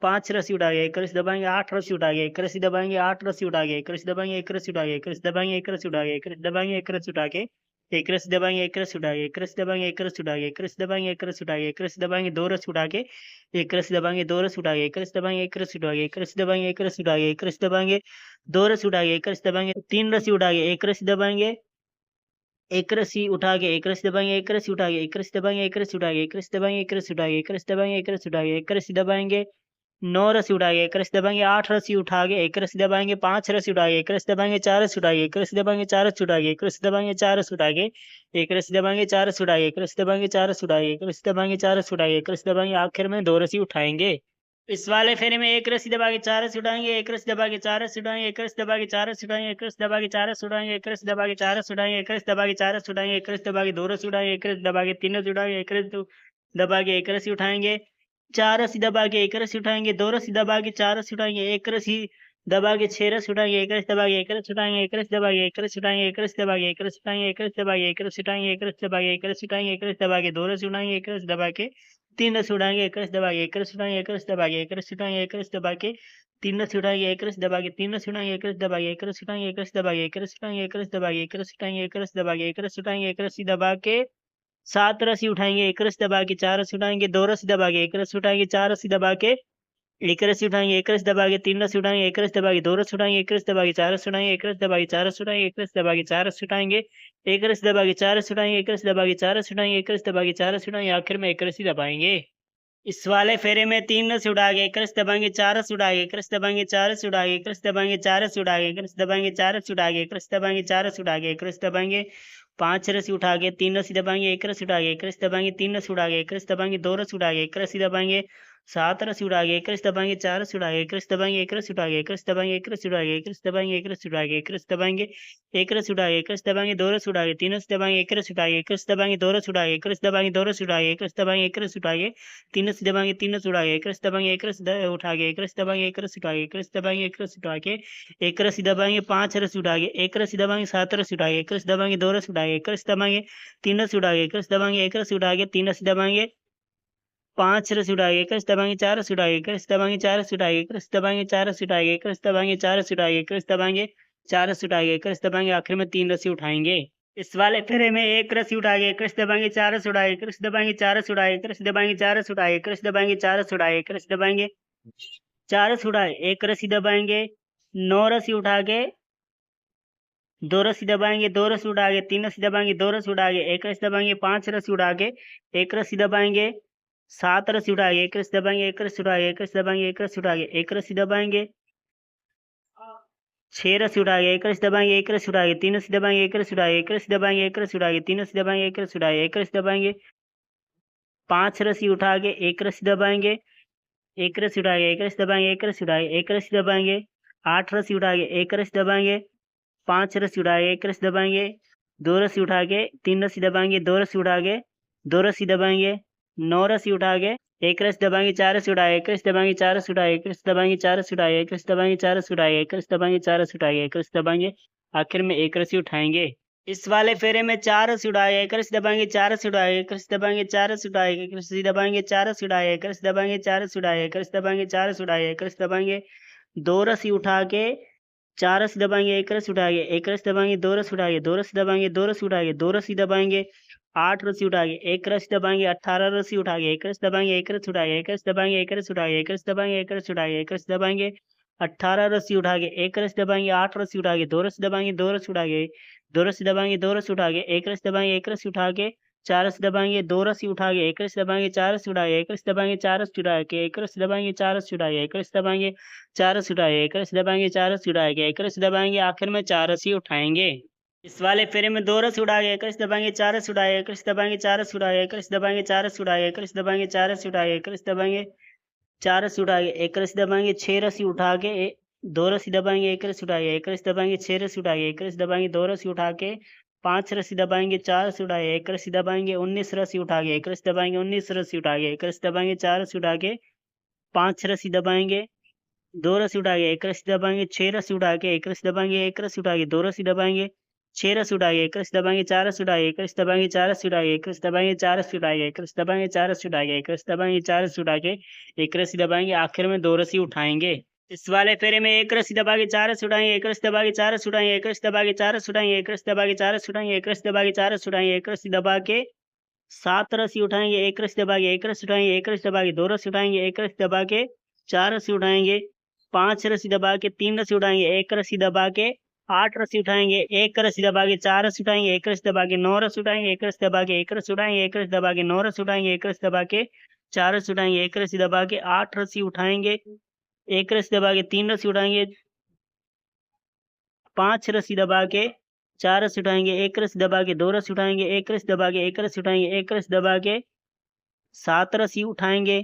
Speaker 1: 5 रस्सी उठा के एक रस्सी दबाएंगे, 8 रस्सी उठा के एक रस्सी दबाएंगे, 8 रस्सी उठा के एक रस्सी दबाएंगे, एक रस्सी उठा के एक रस्सी दबाएंगे, एक रस्सी उठा के एक रस्सी दबाएंगे, एक रस्सी उठा के एक रस्सी दबाएंगे, एक रस्सी उठा के एक रस्सी दबाएंगे, एक रस्सी उठा के एक रस्सी दबाएंगे, एक रस्सी उठा के एक रस्सी दबाएंगे, 2 रस्सी उठा के एक रस्सी दबाएंगे, 2 रस्सी उठा के एक रस्सी दबाएंगे, एक रस्सी उठा के एक रस्सी दबाएंगे, एक रस्सी उठा के एक रस्सी दबाएंगे, 2 रस्सी उठा के एक रस्सी दबाएंगे, 3 रस्सी उठा के एक रस्सी दबाएंगे, एक रस्सी उठा के एक रस्सी दबाएंगे, एक रस्सी उठा के एक रस्सी दबाएंगे, एक रस्सी उठा के एक रस्सी दबाएंगे, एक रस्सी उठा के एक रस्सी दबाएंगे, एक रस्सी उठा के एक रस्सी दबाएंगे, 9 रस्सी उठा के एक रस्सी दबाएंगे, 8 रस्सी उठा के एक रस्सी दबाएंगे, 5 रस्सी उठा के एक रस्सी दबाएंगे, 4 रस्सी उठा के एक रस्सी दबाएंगे, 4 रस्सी उठा के एक रस्सी दबाएंगे, 4 रस्सी उठा के एक रस्सी दबाएंगे, 4 रस्सी उठा के एक रस्सी दबाएंगे, 4 रस्सी उठा के एक रस्सी दबाएंगे, 4 रस्सी उठा के एक रस्सी दबाएंगे, आखिर में 2 रस्सी उठाएंगे। इस वाले फेरे में एक रस्सी दबा के 4 रस्सी उठाएंगे, एक रस्सी दबा के 4 रस्सी उठाएंगे, एक रस्सी दबा के 4 रस्सी उठाएंगे, एक रस्सी दबा के 4 रस्सी उठाएंगे, एक रस्सी दबा के 4 रस्सी उठाएंगे, एक रस्सी दबा के 4 रस्सी उठाएंगे, एक रस्सी दबा के 2 रस्सी उठाएंगे, एक रस्सी दबा के 3 रस्सी उठाएंगे, एक रस्सी दबा के एक रस्सी उठाएंगे, 4 रस्सी दबा के एक रस्सी उठाएंगे, 2 रस्सी दबा के 4 रस्सी उठाएंगे, एक रस्सी दबा के 6 रस्सी उठाएंगे, एक रस्सी दबा के एक रस्सी उठाएंगे, एक रस्सी दबा के एक रस्सी उठाएंगे, एक रस्सी दबा के एक रस्सी उठाएंगे, एक रस्सी दबा के एक रस्सी उठाएंगे, एक रस्सी दबा के एक रस्सी उठाएंगे, एक रस्सी दबा के 2 रस्सी उठाएंगे, एक रस्सी दबा के 3 रस्सी उठाएंगे, एक रस्सी दबा के एक रस्सी उठाएंगे, एक रस्सी दबा के एक रस्सी उठाएंगे, एक रस्सी दबा के 3 रस्सी उठाएंगे, एक रस्सी दबा के 3 रस्सी उठाएंगे, एक रस्सी दबा के एक रस्सी उठाएंगे, एक रस्सी दबा के एक रस्सी उठाएंगे, एक रस्सी दबा के एक रस्सी उठाएंगे, एक रस्सी दबा के एक रस्सी उठाएंगे, एक रस्सी दबा के 7 रस्सी उठाएंगे, एक रस्सी दबा के 4 रस्सी उठाएंगे, 2 रस्सी दबा के एक रस्सी उठाएंगे, 4 रस्सी दबा के एक रस्सी उठाएंगे, एक रस्सी दबा के 3 रस्सी उठाएंगे, एक रस्सी दबा के 2 रस्सी उठाएंगे, एक रस्सी दबा के 4 रस्सी उठाएंगे, एक रस्सी दबा के 4 रस्सी उठाएंगे, एक रस्सी दबा के 4 रस्सी उठाएंगे, एक रस्सी दबा के 4 रस्सी उठाएंगे, एक रस्सी दबा के 4 रस्सी उठाएंगे, एक रस्सी दबा के 4 रस्सी उठाएंगे, आखिर में एक रस्सी दबाएंगे। इस वाले फेरे में 3 रस्सी उठा के एक रस्सी दबाएंगे, 4 रस्सी उठा के एक रस्सी दबाएंगे, 4 रस्सी उठा के एक रस्सी दबाएंगे, 4 रस्सी उठा के एक रस्सी दबाएंगे, 4 रस्सी उठा के एक रस्सी दबाएंगे, 4 रस्सी उठा के एक रस्सी दबाएंगे, 5 रस्सी उठा के 3 रस्सी दबाएंगे, एक रस्सी उठा के एक रस्सी दबाएंगे, 3 रस्सी उठा के एक रस्सी दबाएंगे, 2 रस्सी उठा के एक रस्सी दबाएंगे, 7 रस्सी उठाएंगे, एक रस्सी दबाएंगे, 4 रस्सी उठाएंगे, एक रस्सी दबाएंगे, एक रस्सी उठाएंगे, एक रस्सी दबाएंगे, एक रस्सी उठाएंगे, एक रस्सी दबाएंगे, एक रस्सी उठाएंगे, एक रस्सी दबाएंगे, एक रस्सी उठाएंगे, एक रस्सी दबाएंगे, 2 रस्सी उठाएंगे, 3 रस्सी दबाएंगे, एक रस्सी उठाएंगे, एक रस्सी दबाएंगे, 2 रस्सी उठाएंगे, एक रस्सी दबाएंगे, 2 रस्सी उठाएंगे, एक रस्सी दबाएंगे, एक रस्सी उठाएंगे, 3 रस्सी दबाएंगे, 3 रस्सी उठाएंगे, एक रस्सी दबाएंगे, एक रस्सी उठाएंगे, एक रस्सी दबाएंगे, एक रस्सी उठाएंगे, एक रस्सी दबाएंगे, एक रस्सी उठाएंगे, एक रस्सी दबाएंगे, 5 रस्सी उठाएंगे, एक रस्सी दबाएंगे, 7 रस्सी उठाएंगे, एक रस्सी दबाएंगे, 2 रस्सी उठाएंगे, एक रस्सी दबाएंगे, 3 रस्सी उठाएंगे, एक रस्सी दबाएंगे, एक रस्सी उठाएंगे, 3 रस्सी दबाएंगे, 5 रस्सी उठाएंगे, एक रस्सी दबाएंगे, 4 रस्सी उठाएंगे, एक रस्सी दबाएंगे, 4 रस्सी उठाएंगे, एक रस्सी दबाएंगे, 4 रस्सी उठाएंगे, एक रस्सी दबाएंगे, 4 रस्सी उठाएंगे, एक रस्सी दबाएंगे, 4 रस्सी उठाएंगे, एक रस्सी दबाएंगे, आखिर में 3 रस्सी उठाएंगे। इस वाले फेरे में एक रस्सी उठाएंगे, एक रस्सी दबाएंगे, 4 रस्सी उठाएंगे, एक रस्सी दबाएंगे, 4 रस्सी उठाएंगे, एक रस्सी दबाएंगे, 4 रस्सी उठाएंगे, एक रस्सी दबाएंगे, 4 रस्सी उठाएंगे, एक रस्सी दबाएंगे, 4 रस्सी उठाएंगे, एक रस्सी दबाएंगे, 9 रस्सी उठा के 2 रस्सी दबाएंगे, 2 रस्सी उठा के 3 रस्सी दबाएंगे, 2 रस्सी उठा के 1 रस्सी दबाएंगे, 5 रस्सी उठा के 1 रस्सी दबाएंगे, 7 रस्सी उठाएंगे, 1 रस्सी दबाएंगे, 1 रस्सी उठाएंगे, 1 रस्सी दबाएंगे, 1 रस्सी उठाएंगे, 1 रस्सी दबाएंगे, 6 रस्सी उठाएंगे, 1 रस्सी दबाएंगे, 1 रस्सी उठाएंगे, 3 रस्सी दबाएंगे, 1 रस्सी उठाएंगे, 1 रस्सी दबाएंगे, 1 रस्सी उठाएंगे, 3 रस्सी दबाएंगे, 1 रस्सी उठाएंगे, 1 रस्सी दबाएंगे, 5 रस्सी उठा के 1 रस्सी दबाएंगे, 1 रस्सी उठाएंगे, 1 रस्सी दबाएंगे, 1 रस्सी उठाएंगे, 1 रस्सी दबाएंगे, 8 रस्सी उठा के 1 रस्सी दबाएंगे, 5 रस्सी उठाएंगे, 1 रस्सी दबाएंगे, 2 रस्सी उठा के 3 रस्सी दबाएंगे, 2 रस्सी उठा के 2 रस्सी दबाएंगे, 9 रस्सी उठा के 1 रस्सी दबाएंगे, 4 रस्सी उठाएंगे, 1 रस्सी दबाएंगे, 4 रस्सी उठाएंगे, 1 रस्सी दबाएंगे, 4 रस्सी उठाएंगे, 1 रस्सी दबाएंगे, 4 रस्सी उठाएंगे, 1 रस्सी दबाएंगे, 4 रस्सी उठाएंगे, 1 रस्सी दबाएंगे, आखिर में 1 रस्सी उठाएंगे। इस वाले फेरे में 4 रस्सी उठाएंगे, 1 रस्सी दबाएंगे, 4 रस्सी उठाएंगे, 1 रस्सी दबाएंगे, 4 रस्सी उठाएंगे, 1 रस्सी दबाएंगे, 4 रस्सी उठाएंगे, 1 रस्सी दबाएंगे, 4 रस्सी उठाएंगे, 1 रस्सी दबाएंगे, 4 रस्सी उठाएंगे, 1 रस्सी दबाएंगे, 2 रस्सी उठा के 4 रस्सी दबाएंगे, 1 रस्सी उठाएंगे, 1 रस्सी दबाएंगे, 2 रस्सी उठाएंगे, 2 रस्सी दबाएंगे, 2 रस्सी उठाएंगे, 2 रस्सी दबाएंगे, 8 रस्सी उठाएंगे, 1 रस्सी दबाएंगे, 18 रस्सी उठाएंगे, 1 रस्सी दबाएंगे, 1 रस्सी उठाएंगे, 1 रस्सी दबाएंगे, 1 रस्सी उठाएंगे, 1 रस्सी दबाएंगे, 1 रस्सी उठाएंगे, 1 रस्सी दबाएंगे, 18 रस्सी उठा के 1 रस्सी दबाएंगे, 8 रस्सी उठा के 2 रस्सी दबाएंगे, 2 रस्सी उठा के 2 रस्सी दबाएंगे, 2 रस्सी उठा के 1 रस्सी दबाएंगे, 1 रस्सी उठा के 4 रस्सी दबाएंगे, 2 रस्सी उठा के 1 रस्सी दबाएंगे, 4 रस्सी उठा के 1 रस्सी दबाएंगे, 4 रस्सी उठा के 1 रस्सी दबाएंगे, 4 रस्सी उठा के 1 रस्सी दबाएंगे, 4 रस्सी उठा के 1 रस्सी दबाएंगे, 4 रस्सी उठा के 1 रस्सी दबाएंगे, आखिर में 4 रस्सी उठाएंगे। इस वाले फेरे में 2 रस्सी उठा के 1 रस्सी दबाएंगे, 4 रस्सी उठा के 1 रस्सी दबाएंगे, 4 रस्सी उठा के 1 रस्सी दबाएंगे, 4 रस्सी उठा के 1 रस्सी दबाएंगे, 4 रस्सी उठा के 1 रस्सी दबाएंगे, 4 रस्सी उठा के 1 रस्सी दबाएंगे, 6 रस्सी उठा के 2 रस्सी दबाएंगे, 1 रस्सी उठा के 1 रस्सी दबाएंगे, 6 रस्सी उठा के 1 रस्सी दबाएंगे, 2 रस्सी उठा के 5 रस्सी दबाएंगे, 4 रस्सी उठा के 1 रस्सी दबाएंगे, 19 रस्सी उठा के 1 रस्सी दबाएंगे, 19 रस्सी उठा के 1 रस्सी दबाएंगे, 4 रस्सी उठा के 5 रस्सी दबाएंगे, 2 रस्सी उठा के 1 रस्सी दबाएंगे, 6 रस्सी उठा के 1 रस्सी दबाएंगे, 1 रस्सी उठा के 2 रस्सी दबाएंगे, 6 रस्सी उठा के 1 रस्सी दबाएंगे, 4 रस्सी उठा के 1 रस्सी दबाएंगे, 4 रस्सी उठा के 1 रस्सी दबाएंगे, 4 रस्सी उठा के 1 रस्सी दबाएंगे, 4 रस्सी उठा के 1 रस्सी दबाएंगे, 4 रस्सी उठा के 1 रस्सी दबाएंगे, आखिर में 2 रस्सी उठाएंगे। इस वाले फेरे में 1 रस्सी दबा के 4 रस्सी उठाएंगे, 1 रस्सी दबा के 4 रस्सी उठाएंगे, 1 रस्सी दबा के 4 रस्सी उठाएंगे, 1 रस्सी दबा के 4 रस्सी उठाएंगे, 1 रस्सी दबा के 4 रस्सी उठाएंगे, 1 रस्सी दबा के 7 रस्सी उठाएंगे, 1 रस्सी दबा के 1 रस्सी उठाएंगे, 1 रस्सी दबा के 2 रस्सी उठाएंगे, 1 रस्सी दबा के 4 रस्सी उठाएंगे, 5 रस्सी दबा के 3 रस्सी उठाएंगे, 1 रस्सी दबा के 8 रस्सी उठाएंगे, 1 रस्सी दबा के 4 रस्सी उठाएंगे, 1 रस्सी दबा के 9 रस्सी उठाएंगे, 1 रस्सी दबा के 1 रस्सी उठाएंगे, 1 रस्सी दबा के 9 रस्सी उठाएंगे, 1 रस्सी दबा के 4 रस्सी उठाएंगे, 1 रस्सी दबा के 8 रस्सी उठाएंगे, 1 रस्सी दबा के 3 रस्सी उठाएंगे, 5 रस्सी दबा के 4 रस्सी उठाएंगे, 1 रस्सी दबा के 2 रस्सी उठाएंगे, 1 रस्सी दबा के 1 रस्सी उठाएंगे, 1 रस्सी दबा के 7 रस्सी उठाएंगे,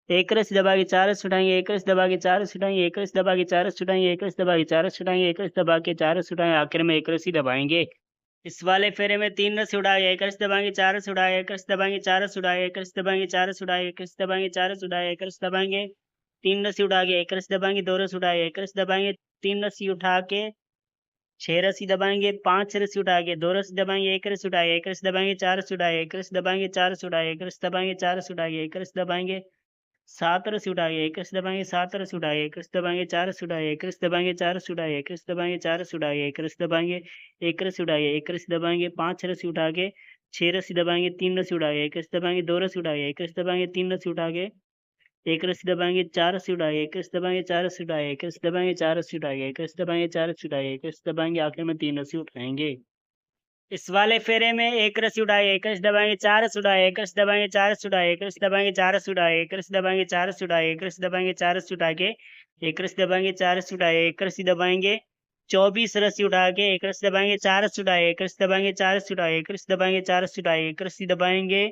Speaker 1: 1 रस्सी दबा के 4 रस्सी उठाएंगे, 1 रस्सी दबा के 4 रस्सी उठाएंगे, 1 रस्सी दबा के 4 रस्सी उठाएंगे, 1 रस्सी दबा के 4 रस्सी उठाएंगे, 1 रस्सी दबा के 4 रस्सी उठाएंगे, आखिर में 1 रस्सी दबाएंगे। इस वाले फेरे में 3 रस्सी उठाएंगे, 1 रस्सी दबाएंगे, 4 रस्सी उठाएंगे, 1 रस्सी दबाएंगे, 4 रस्सी उठाएंगे, 1 रस्सी दबाएंगे, 4 रस्सी उठाएंगे, 1 रस्सी दबाएंगे, 4 रस्सी उठाएंगे, 1 रस्सी दबाएंगे, 3 रस्सी उठा के 1 रस्सी दबाएंगे, 2 रस्सी उठाएंगे, 1 रस्सी दबाएंगे, 3 रस्सी उठा के 6 रस्सी दबाएंगे, 5 रस्सी उठा के 2 रस्सी दबाएंगे, 1 रस्सी उठाएंगे, 1 रस्सी दबाएंगे, 4 रस्सी उठाएंगे, 1 रस्सी दबाएंगे, 4 रस्सी उठाएंगे, 1 रस्सी दबाएंगे, 4 रस्सी उठाएंगे, 1 रस्सी दबाएंगे, 7 रस्सी उठाएंगे, 1 रस्सी दबाएंगे, 7 रस्सी उठाएंगे, 1 रस्सी दबाएंगे, 4 रस्सी उठाएंगे, 1 रस्सी दबाएंगे, 4 रस्सी उठाएंगे, 1 रस्सी दबाएंगे, 4 रस्सी उठाएंगे, 1 रस्सी दबाएंगे, 1 रस्सी उठाएंगे, 1 रस्सी दबाएंगे, 5 रस्सी उठा के 6 रस्सी दबाएंगे, 3 रस्सी उठाएंगे, 1 रस्सी दबाएंगे, 2 रस्सी उठाएंगे, 1 रस्सी दबाएंगे, 3 रस्सी उठा के 1 रस्सी दबाएंगे, 4 रस्सी उठाएंगे, 1 रस्सी दबाएंगे, 4 रस्सी उठाएंगे, 1 रस्सी दबाएंगे, 4 रस्सी उठाएंगे, 1 रस्सी दबाएंगे, 4 रस्सी उठाएंगे, 1 रस्सी दबाएंगे, आखिर में 3 रस्सी उठाएंगे। इस वाले फेरे में 1 रस्सी उठाएंगे, 1 रस्सी दबाएंगे, 4 रस्सी उठाएंगे, 1 रस्सी दबाएंगे, 4 रस्सी उठाएंगे, 1 रस्सी दबाएंगे, 4 रस्सी उठाएंगे, 1 रस्सी दबाएंगे, 4 रस्सी उठाएंगे, 1 रस्सी दबाएंगे, 4 रस्सी उठा के 1 रस्सी दबाएंगे, 4 रस्सी उठाएंगे, 1 रस्सी दबाएंगे, 24 रस्सी उठा के 1 रस्सी दबाएंगे, 4 रस्सी उठाएंगे, 1 रस्सी दबाएंगे, 4 रस्सी उठाएंगे, 1 रस्सी दबाएंगे, 4 रस्सी उठाएंगे, 1 रस्सी दबाएंगे,